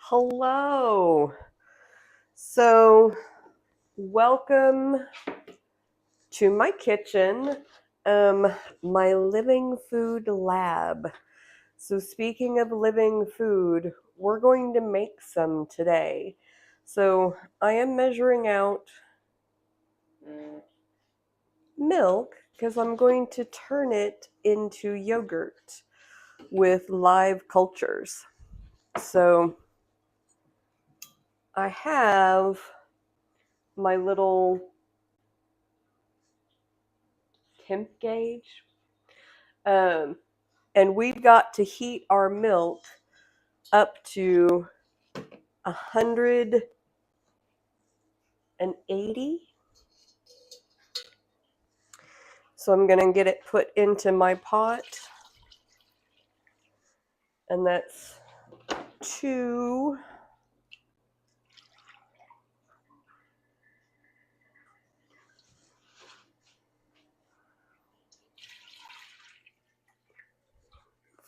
Hello. So, welcome to my kitchen, my living food lab. So, speaking of living food, we're going to make some today. So, I am measuring out milk because I'm going to turn it into yogurt with live cultures. So, I have my little temp gauge. Um, and we've got to heat our milk up to 180. So I'm going to get it put into my pot, and that's 2,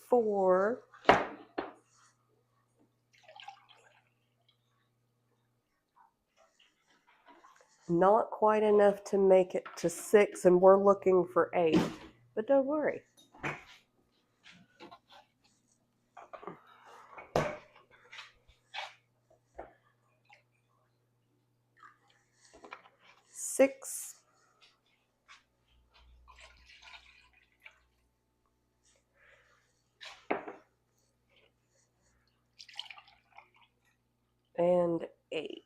4, not quite enough to make it to 6, and we're looking for 8, but don't worry. Six, and 8.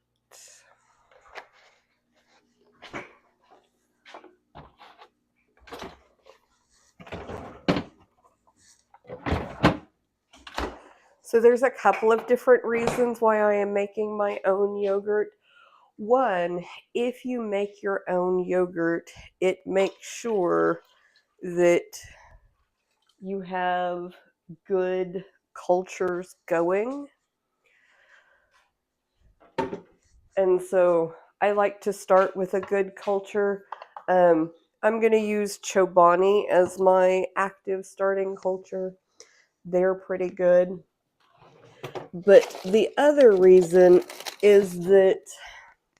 So there's a couple of different reasons why I am making my own yogurt. One, if you make your own yogurt, it makes sure that you have good cultures going. And so I like to start with a good culture. I'm going to use Chobani as my active starting culture. They're pretty good. But the other reason is that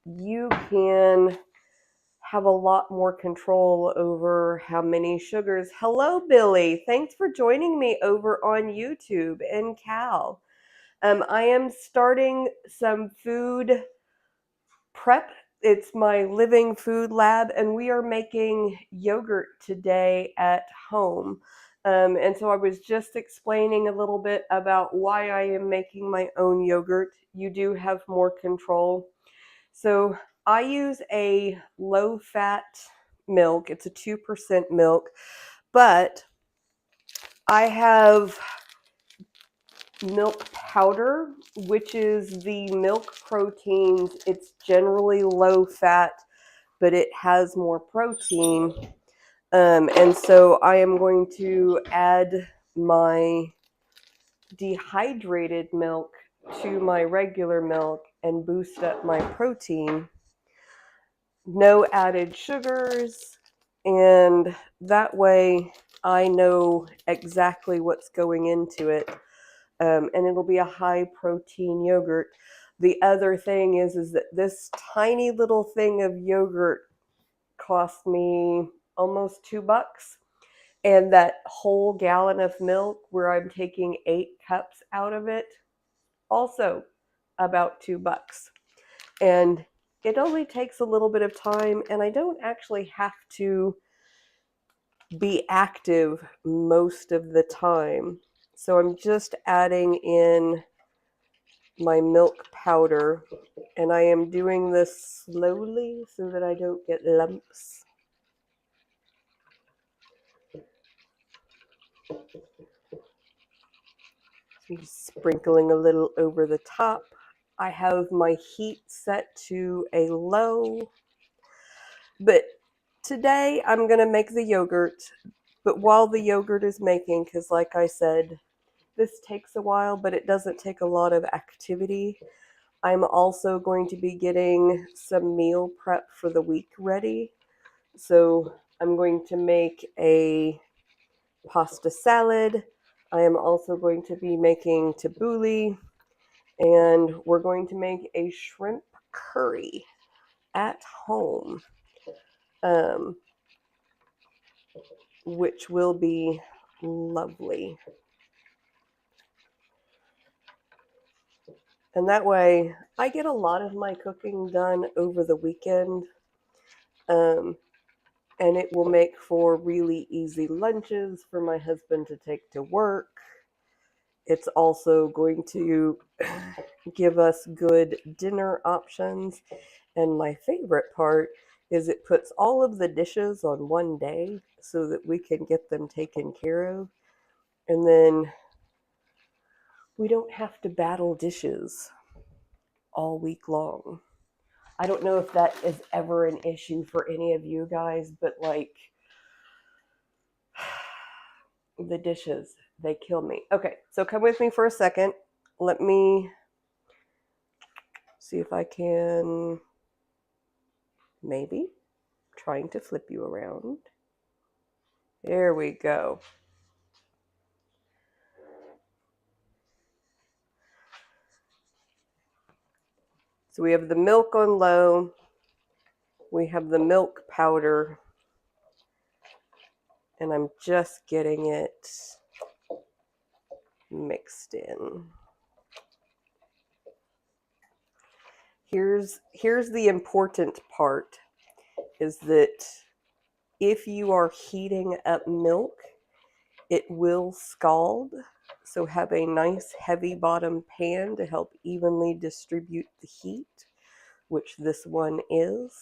you can have a lot more control over how many sugars. Hello, Billy. Thanks for joining me over on YouTube and Cal. I am starting some food prep. It's my living food lab, and we are making yogurt today at home. And so I was just explaining a little bit about why I am making my own yogurt. You do have more control. So I use a low-fat milk. It's a 2% milk, but I have milk powder, which is the milk proteins. It's generally low fat, but it has more protein. And so I am going to add my dehydrated milk to my regular milk and boost up my protein. No added sugars, and that way I know exactly what's going into it. And it'll be a high protein yogurt. The other thing is that this tiny little thing of yogurt cost me almost $2, and that whole gallon of milk where I'm taking 8 cups out of it, also about $2. And it only takes a little bit of time, and I don't actually have to be active most of the time. So I'm just adding in my milk powder, and I am doing this slowly so that I don't get lumps. I'm just sprinkling a little over the top. I have my heat set to a low, but today I'm going to make the yogurt. But while the yogurt is making, because like I said, this takes a while, but it doesn't take a lot of activity. I'm also going to be getting some meal prep for the week ready. So I'm going to make a pasta salad. I am also going to be making tabbouleh, And we're going to make a shrimp curry at home, which will be lovely. And that way, I get a lot of my cooking done over the weekend. And it will make for really easy lunches for my husband to take to work. It's also going to give us good dinner options. And my favorite part is it puts all of the dishes on one day so that we can get them taken care of. And then we don't have to battle dishes all week long. I don't know if that is ever an issue for any of you guys, but like the dishes, they kill me. Okay, so come with me for a second. Let me see if I can, maybe, trying to flip you around. There we go. So we have the milk on low. We have the milk powder. And I'm just getting it mixed in. Here's the important part, is that if you are heating up milk, it will scald. So have a nice heavy bottom pan to help evenly distribute the heat, which this one is.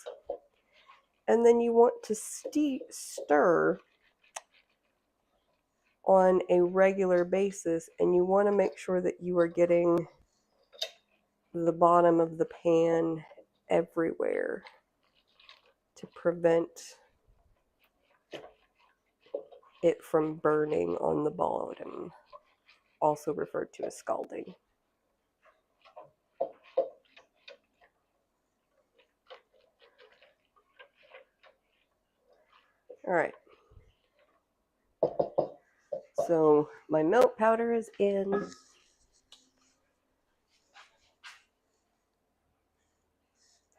And then you want to stir on a regular basis, and you want to make sure that you are getting the bottom of the pan everywhere to prevent it from burning on the bottom, also referred to as scalding. All right. So my milk powder is in.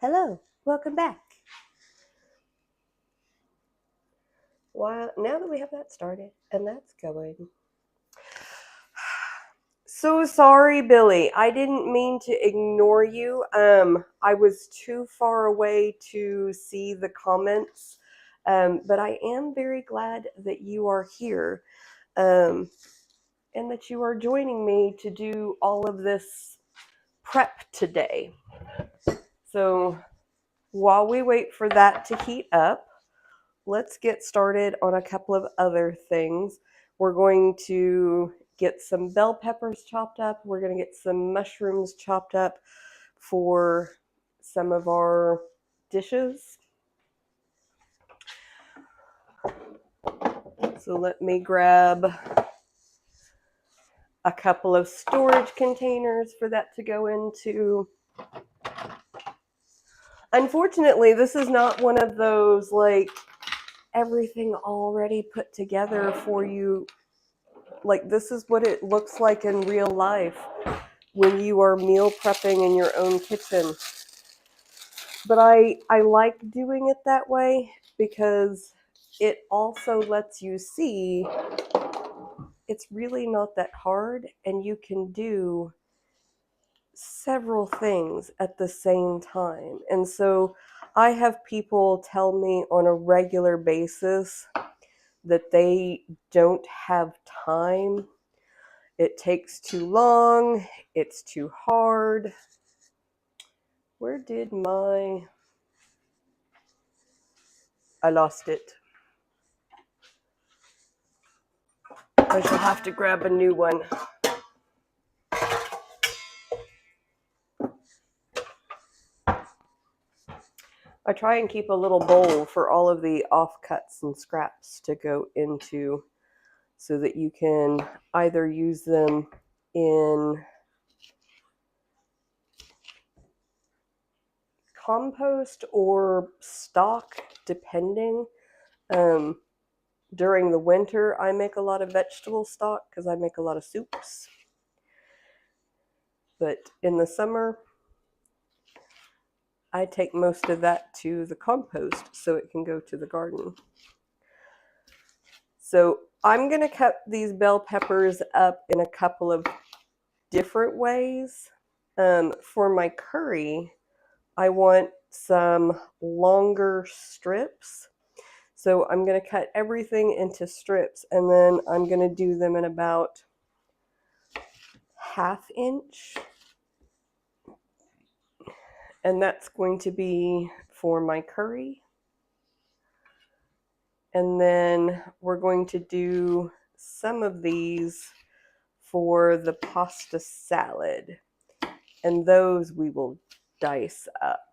Hello, welcome back. Well, now that we have that started and that's going. So sorry, Billy. I didn't mean to ignore you. I was too far away to see the comments. But I am very glad that you are here. And that you are joining me to do all of this prep today. So while we wait for that to heat up, let's get started on a couple of other things. We're going to get some bell peppers chopped up. We're going to get some mushrooms chopped up for some of our dishes. So let me grab a couple of storage containers for that to go into. Unfortunately, this is not one of those like everything already put together for you. Like, this is what it looks like in real life when you are meal prepping in your own kitchen. But I like doing it that way because it also lets you see it's really not that hard, and you can do several things at the same time. And so I have people tell me on a regular basis that they don't have time. It takes too long. It's too hard. Where did I lost it. I shall have to grab a new one. I try and keep a little bowl for all of the offcuts and scraps to go into so that you can either use them in compost or stock, depending. During the winter, I make a lot of vegetable stock because I make a lot of soups. But in the summer, I take most of that to the compost so it can go to the garden. So I'm going to cut these bell peppers up in a couple of different ways. For my curry, I want some longer strips. So I'm going to cut everything into strips, and then I'm going to do them in about 1/2 inch. And that's going to be for my curry. And then we're going to do some of these for the pasta salad. And those we will dice up.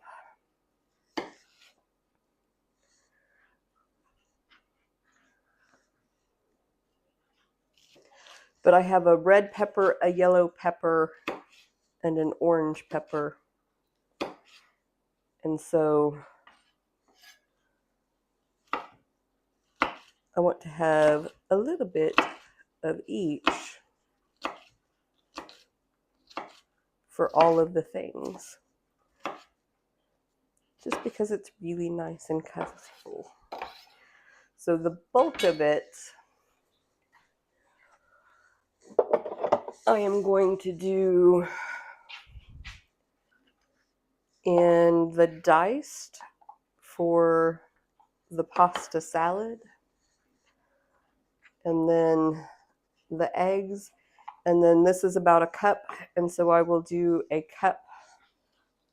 But I have a red pepper, a yellow pepper, and an orange pepper. And so I want to have a little bit of each for all of the things. Just because it's really nice and colorful. So the bulk of it I am going to do in the diced for the pasta salad, and then the eggs, and then this is about a cup, and so I will do a cup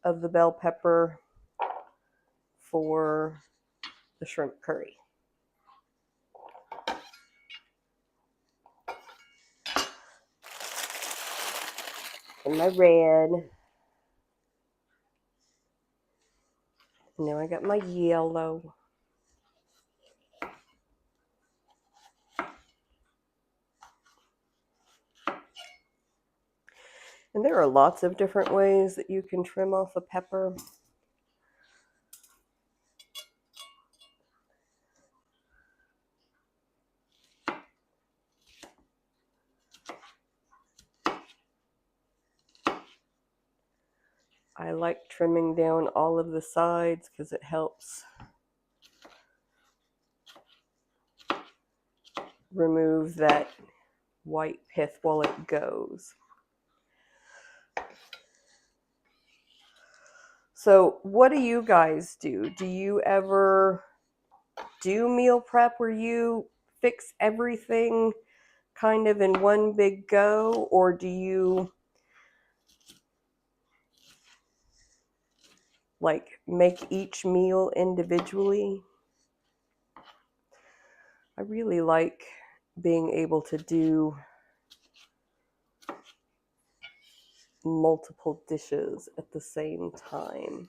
of the bell pepper for the shrimp curry. And my red. Now I got my yellow. And there are lots of different ways that you can trim off a pepper. I like trimming down all of the sides because it helps remove that white pith while it goes. So what do you guys do? Do you ever do meal prep where you fix everything kind of in one big go, or do you like make each meal individually? I really like being able to do multiple dishes at the same time.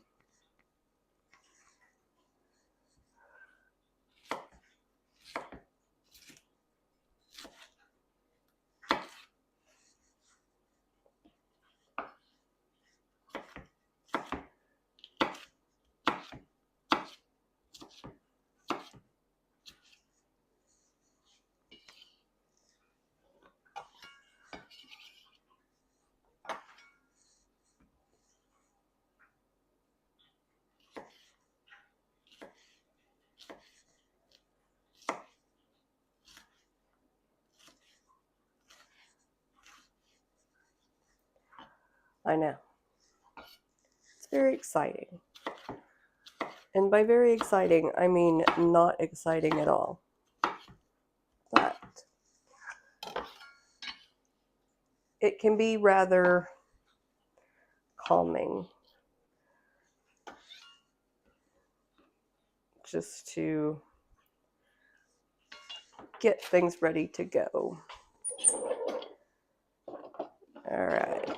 I know. It's very exciting. And by very exciting, I mean not exciting at all. But it can be rather calming just to get things ready to go. All right.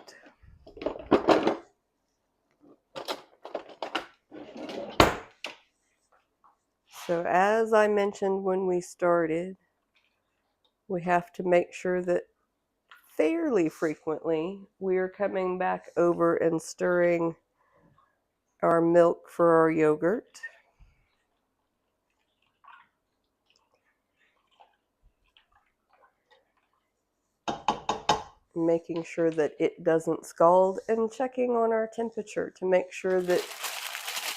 So as I mentioned when we started, we have to make sure that fairly frequently we are coming back over and stirring our milk for our yogurt. making sure that it doesn't scald, and checking on our temperature to make sure that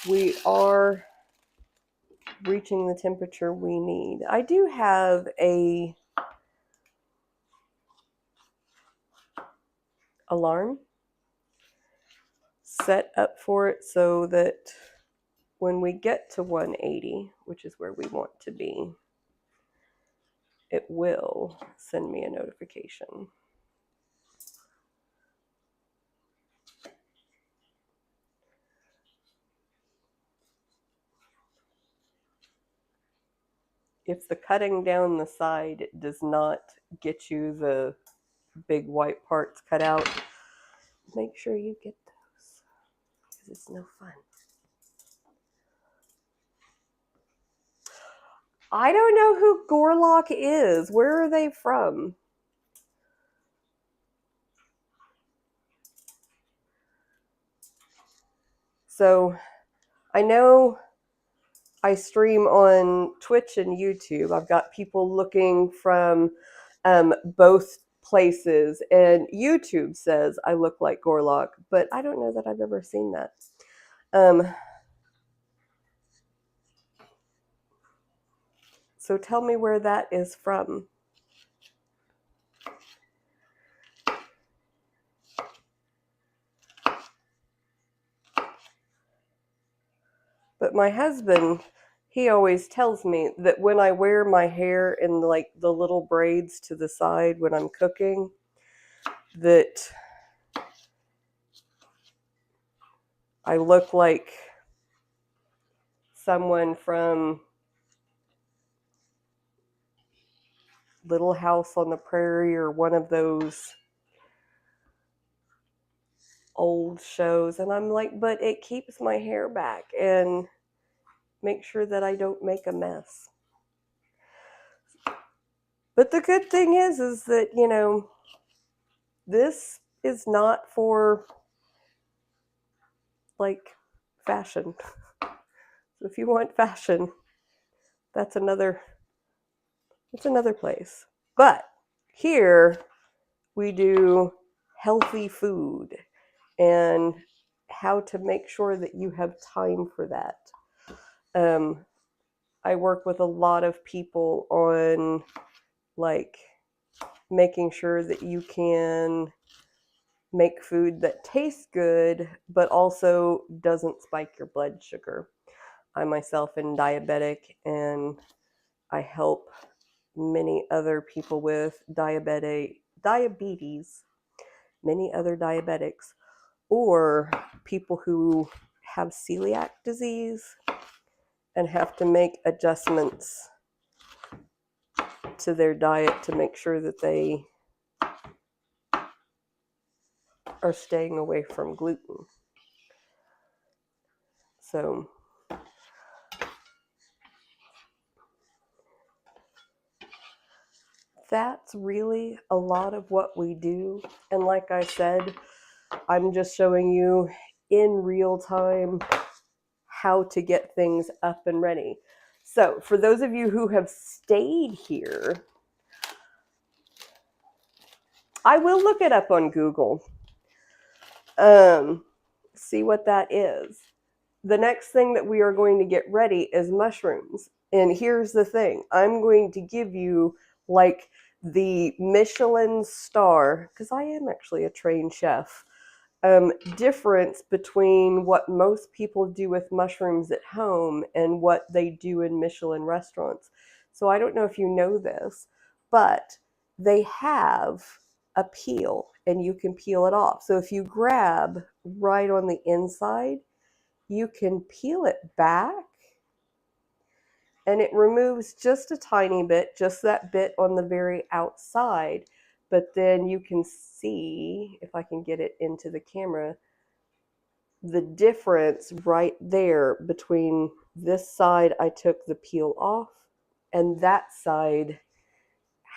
we are reaching the temperature we need. I do have a alarm set up for it so that when we get to 180, which is where we want to be, it will send me a notification. If the cutting down the side does not get you the big white parts cut out, make sure you get those, because it's no fun. I don't know who Gorlock is. Where are they from? So I know I stream on Twitch and YouTube. I've got people looking from both places, and YouTube says I look like Gorlock, but I don't know that I've ever seen that. So tell me where that is from. But my husband, he always tells me that when I wear my hair in like the little braids to the side when I'm cooking, that I look like someone from Little House on the Prairie or one of those old shows. And I'm like, but it keeps my hair back and make sure that I don't make a mess. But the good thing is that, you know, this is not for like fashion. So if you want fashion, that's another place. But here we do healthy food and how to make sure that you have time for that. I work with a lot of people on like making sure that you can make food that tastes good but also doesn't spike your blood sugar. I myself am diabetic, and I help many other people with diabetes, many other diabetics, or people who have celiac disease and have to make adjustments to their diet to make sure that they are staying away from gluten. So that's really a lot of what we do. And like I said, I'm just showing you in real time how to get things up and ready. So for those of you who have stayed here, I will look it up on Google. See what that is. The next thing that we are going to get ready is mushrooms. And here's the thing. I'm going to give you like the Michelin star, because I am actually a trained chef, difference between what most people do with mushrooms at home and what they do in Michelin restaurants. So I don't know if you know this, but they have a peel and you can peel it off. So if you grab right on the inside, you can peel it back and it removes just a tiny bit, just that bit on the very outside. But then you can see, if I can get it into the camera, the difference right there between this side I took the peel off and that side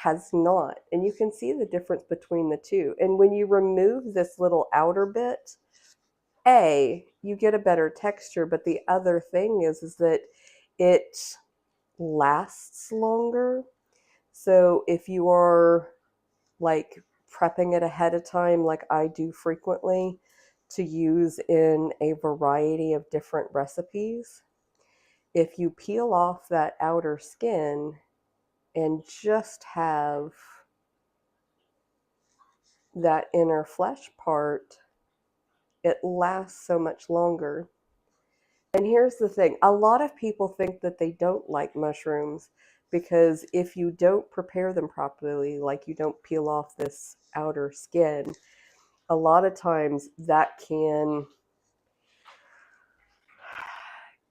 has not. And you can see the difference between the two. And when you remove this little outer bit, you get a better texture, but the other thing is that it lasts longer. So if you are like prepping it ahead of time like I do frequently to use in a variety of different recipes. If you peel off that outer skin and just have that inner flesh part, it lasts so much longer. And here's the thing, a lot of people think that they don't like mushrooms because if you don't prepare them properly, like you don't peel off this outer skin, a lot of times that can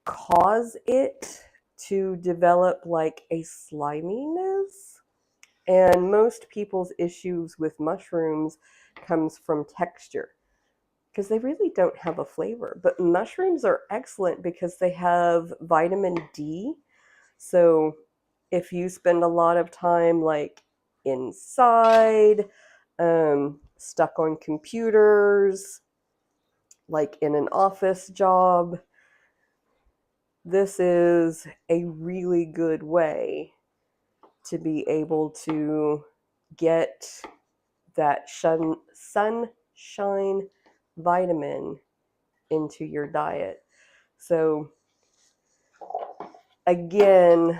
cause it to develop like a sliminess. And most people's issues with mushrooms comes from texture because they really don't have a flavor. But mushrooms are excellent because they have vitamin D. So if you spend a lot of time like inside, stuck on computers, like in an office job, this is a really good way to be able to get that sunshine vitamin into your diet. So again,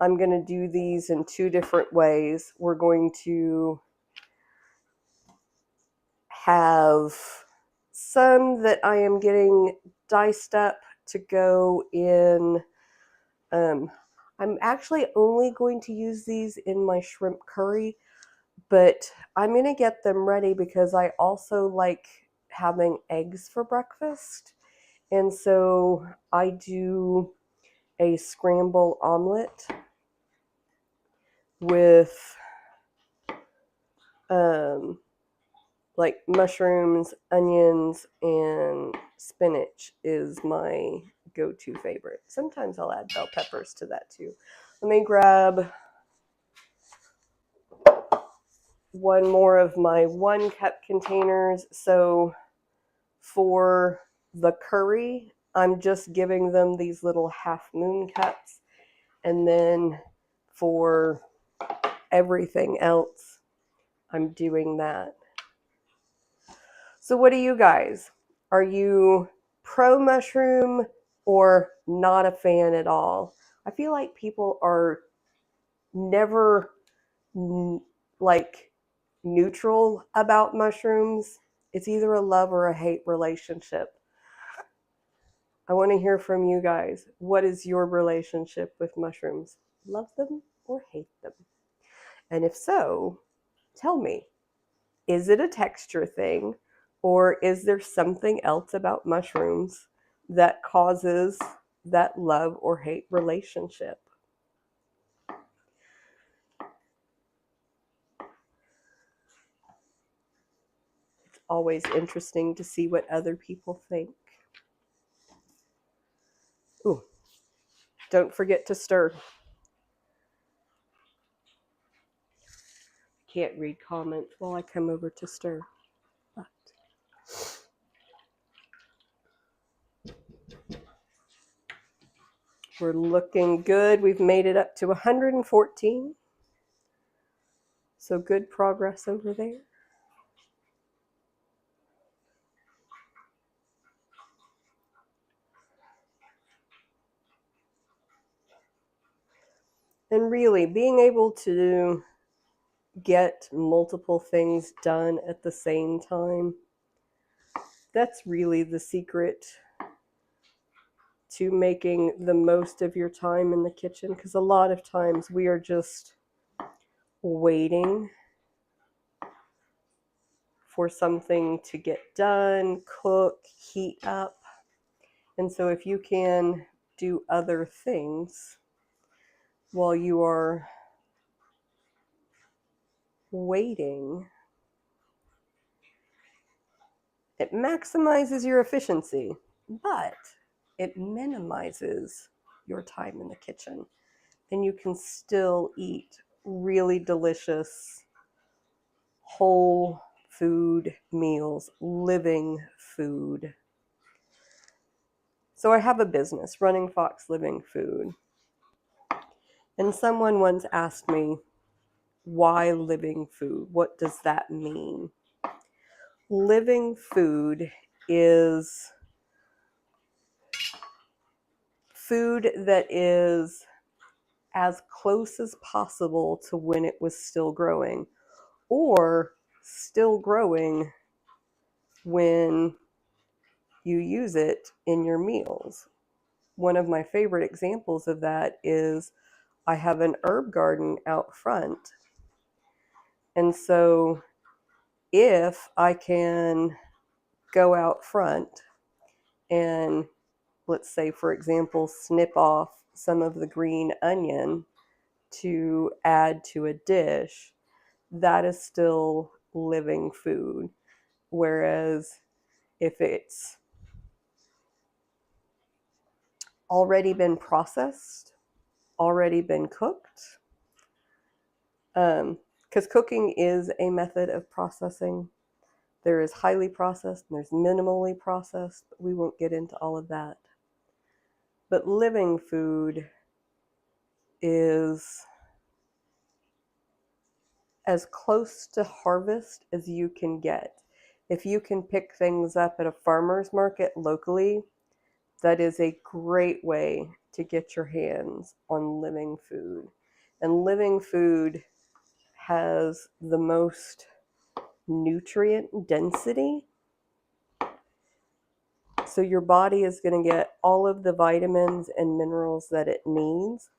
I'm going to do these in two different ways. We're going to have some that I am getting diced up to go in. I'm actually only going to use these in my shrimp curry, but I'm going to get them ready because I also like having eggs for breakfast. And so I do a scramble omelet with like mushrooms, onions, and spinach is my go-to favorite. Sometimes I'll add bell peppers to that too. Let me grab one more of my 1 cup containers. So for the curry, I'm just giving them these little half moon cups. And then for everything else, I'm doing that. So what are you guys? Are you pro mushroom or not a fan at all? I feel like people are never like neutral about mushrooms. It's either a love or a hate relationship. I want to hear from you guys. What is your relationship with mushrooms? Love them or hate them? And if so, tell me, is it a texture thing or is there something else about mushrooms that causes that love or hate relationship? It's always interesting to see what other people think. Ooh, don't forget to stir. Can't read comments while I come over to stir. But we're looking good. We've made it up to 114. So good progress over there. And really, being able to get multiple things done at the same time, that's really the secret to making the most of your time in the kitchen, because a lot of times we are just waiting for something to get done, cook, heat up. And so if you can do other things while you are waiting, it maximizes your efficiency, but it minimizes your time in the kitchen. And you can still eat really delicious whole food meals, living food. So I have a business, Running Fox Living Food. And someone once asked me, why living food? What does that mean? Living food is food that is as close as possible to when it was still growing, or still growing when you use it in your meals. One of my favorite examples of that is I have an herb garden out front. And so if I can go out front and, let's say, for example, snip off some of the green onion to add to a dish, that is still living food. Whereas if it's already been processed, already been cooked, because cooking is a method of processing. There is highly processed and there's minimally processed, but we won't get into all of that. But living food is as close to harvest as you can get. If you can pick things up at a farmer's market locally, that is a great way to get your hands on living food. And living food has the most nutrient density. So your body is going to get all of the vitamins and minerals that it needs.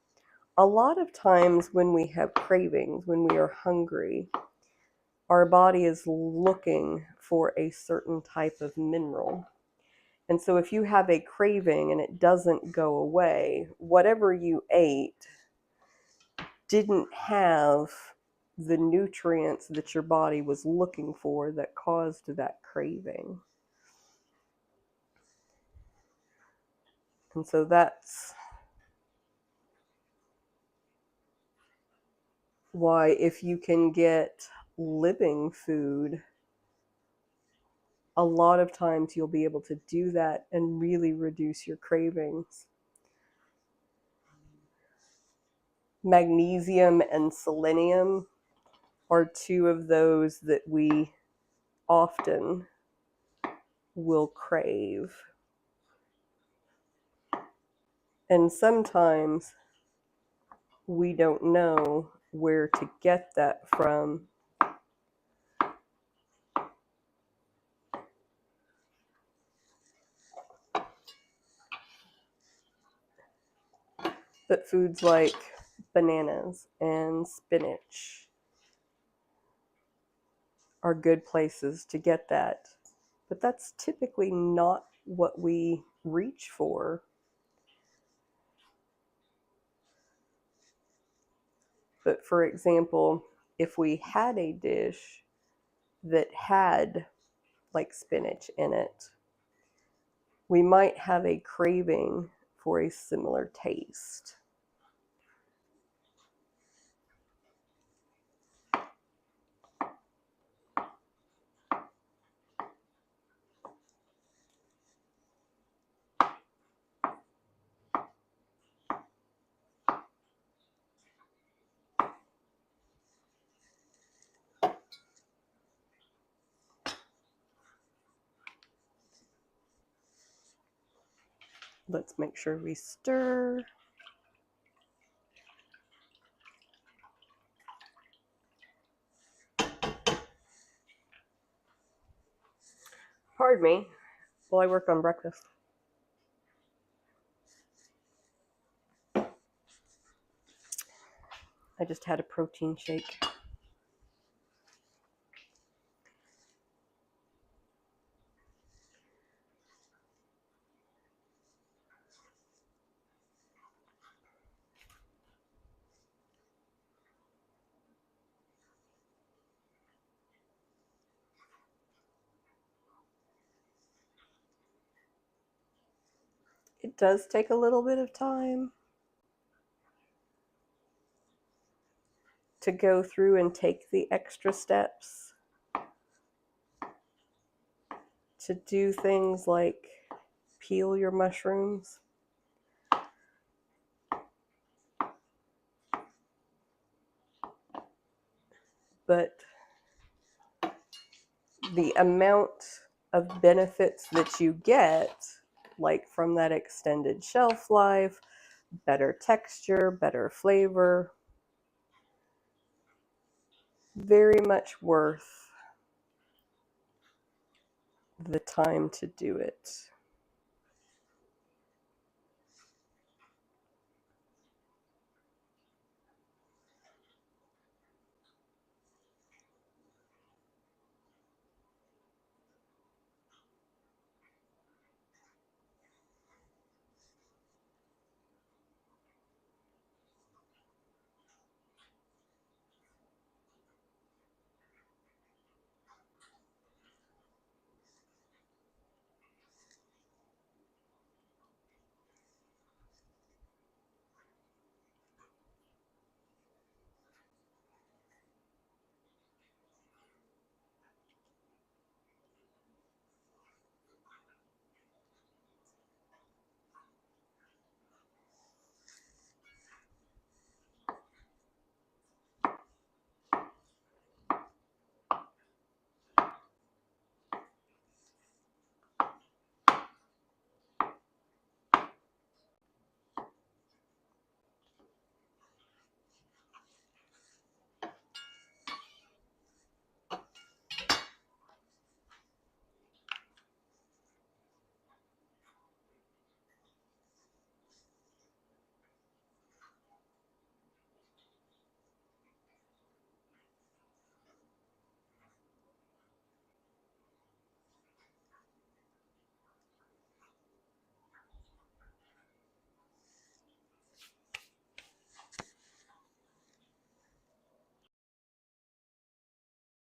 A lot of times when we have cravings, when we are hungry, our body is looking for a certain type of mineral. And so if you have a craving and it doesn't go away, whatever you ate didn't have the nutrients that your body was looking for that caused that craving. And so that's why if you can get living food, a lot of times you'll be able to do that and really reduce your cravings. Magnesium and selenium are two of those that we often will crave. And sometimes we don't know where to get that from. But foods like bananas and spinach are good places to get that. But that's typically not what we reach for. But for example, if we had a dish that had like spinach in it, we might have a craving for a similar taste. Let's make sure we stir. Pardon me while I work on breakfast. I just had a protein shake. It does take a little bit of time to go through and take the extra steps to do things like peel your mushrooms. but the amount of benefits that you get, like from that extended shelf life, better texture, better flavor, very much worth the time to do it.